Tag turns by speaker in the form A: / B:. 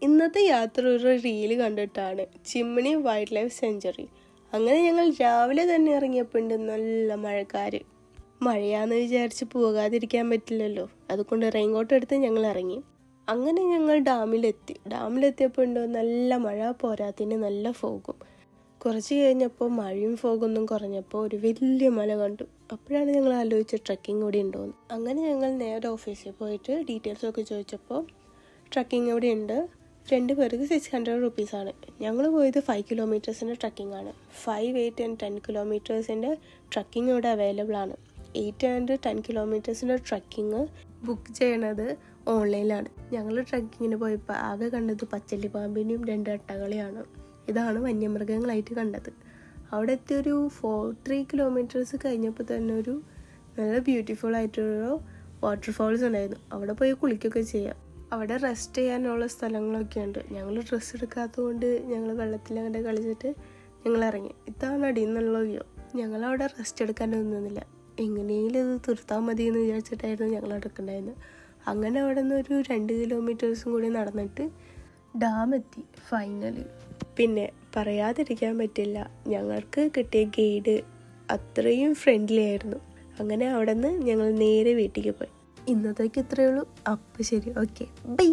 A: ഇന്നത്തെ യാത്ര ഒരു റീല് കണ്ടിട്ടാണ്, ചിമ്മിണി വൈൽഡ് ലൈഫ് സെഞ്ചുറി. അങ്ങനെ ഞങ്ങൾ രാവിലെ തന്നെ ഇറങ്ങിയപ്പോൾ ഉണ്ട് നല്ല മഴക്കാർ. മഴയാന്ന് വിചാരിച്ച് പോകാതിരിക്കാൻ പറ്റില്ലല്ലോ, അതുകൊണ്ട് റെയിൻകോട്ട് എടുത്ത് ഞങ്ങൾ ഇറങ്ങി. അങ്ങനെ ഞങ്ങൾ ഡാമിലെത്തിയപ്പോൾ ഉണ്ട് നല്ല മഴ, പോരാത്തിന് നല്ല ഫോഗും. കുറച്ച് കഴിഞ്ഞപ്പോൾ മഴയും ഫോഗൊന്നും കുറഞ്ഞപ്പോൾ ഒരു വലിയ മല കണ്ടു. അപ്പോഴാണ് ഞങ്ങൾ ആലോചിച്ചത് ട്രക്കിംഗ് കൂടി ഉണ്ടോയെന്ന്. അങ്ങനെ ഞങ്ങൾ നേരെ ഓഫീസിൽ പോയിട്ട് ഡീറ്റെയിൽസൊക്കെ ചോദിച്ചപ്പോൾ ട്രക്കിംഗ് ഇവിടെ ഉണ്ട്, 2 പേർക്ക് 600 റുപ്പീസാണ്. ഞങ്ങൾ പോയത് 5 കിലോമീറ്റേഴ്സിൻ്റെ ട്രക്കിംഗ് ആണ്. 5, 8 and 10 കിലോമീറ്റേഴ്സിൻ്റെ ട്രക്കിംഗ് ഇവിടെ അവൈലബിൾ ആണ്. 8 and 10 കിലോമീറ്റേഴ്സിൻ്റെ ട്രക്കിംഗ് ബുക്ക് ചെയ്യണത് ഓൺലൈനിലാണ്. ഞങ്ങൾ ട്രക്കിങ്ങിന് പോയപ്പോൾ ആകെ കണ്ടത് പച്ചല്ലിപ്പാമ്പിനെയും 2 അട്ടകളെയാണ്. ഇതാണ് വന്യമൃഗങ്ങളായിട്ട് കണ്ടത്. അവിടെ എത്തിയൊരു 3 കിലോമീറ്റേഴ്സ് കഴിഞ്ഞപ്പോൾ തന്നെ ഒരു നല്ല ബ്യൂട്ടിഫുൾ ആയിട്ടൊരു വാട്ടർഫോൾസ് ഉണ്ടായിരുന്നു. അവിടെ പോയി കുളിക്കുകയൊക്കെ ചെയ്യാം. അവിടെ റെസ്റ്റ് ചെയ്യാനുള്ള സ്ഥലങ്ങളൊക്കെ ഉണ്ട്. ഞങ്ങൾ ഡ്രസ്സ് എടുക്കാത്തതുകൊണ്ട് ഞങ്ങൾ വെള്ളത്തിൽ അങ്ങോട്ട് കളിച്ചിട്ട് ഞങ്ങൾ ഇറങ്ങി. ഇതാണ് അടിയിൽ നിന്നുള്ള വ്യൂ. ഞങ്ങളവിടെ റെസ്റ്റ് എടുക്കാനൊന്നും നിന്നില്ല, എങ്ങനെയെങ്കിലും ഇത് തീർത്താൽ മതി എന്ന് വിചാരിച്ചിട്ടായിരുന്നു ഞങ്ങൾ എടുക്കണ്ടായിരുന്നത്. അങ്ങനെ അവിടെ നിന്ന് ഒരു 2 കിലോമീറ്റേഴ്സും കൂടി നടന്നിട്ട് ഡാം എത്തി ഫൈനലി. പിന്നെ പറയാതിരിക്കാൻ പറ്റില്ല, ഞങ്ങൾക്ക് കിട്ടിയ ഗൈഡ് അത്രയും ഫ്രണ്ട്ലി ആയിരുന്നു. അങ്ങനെ അവിടെ നിന്ന് ഞങ്ങൾ നേരെ വീട്ടിലേക്ക് പോയി. ഇന്നത്തേക്ക് ഇത്രയേ ഉള്ളൂ. അപ്പോൾ ശരി, ഓക്കെ, ബൈ.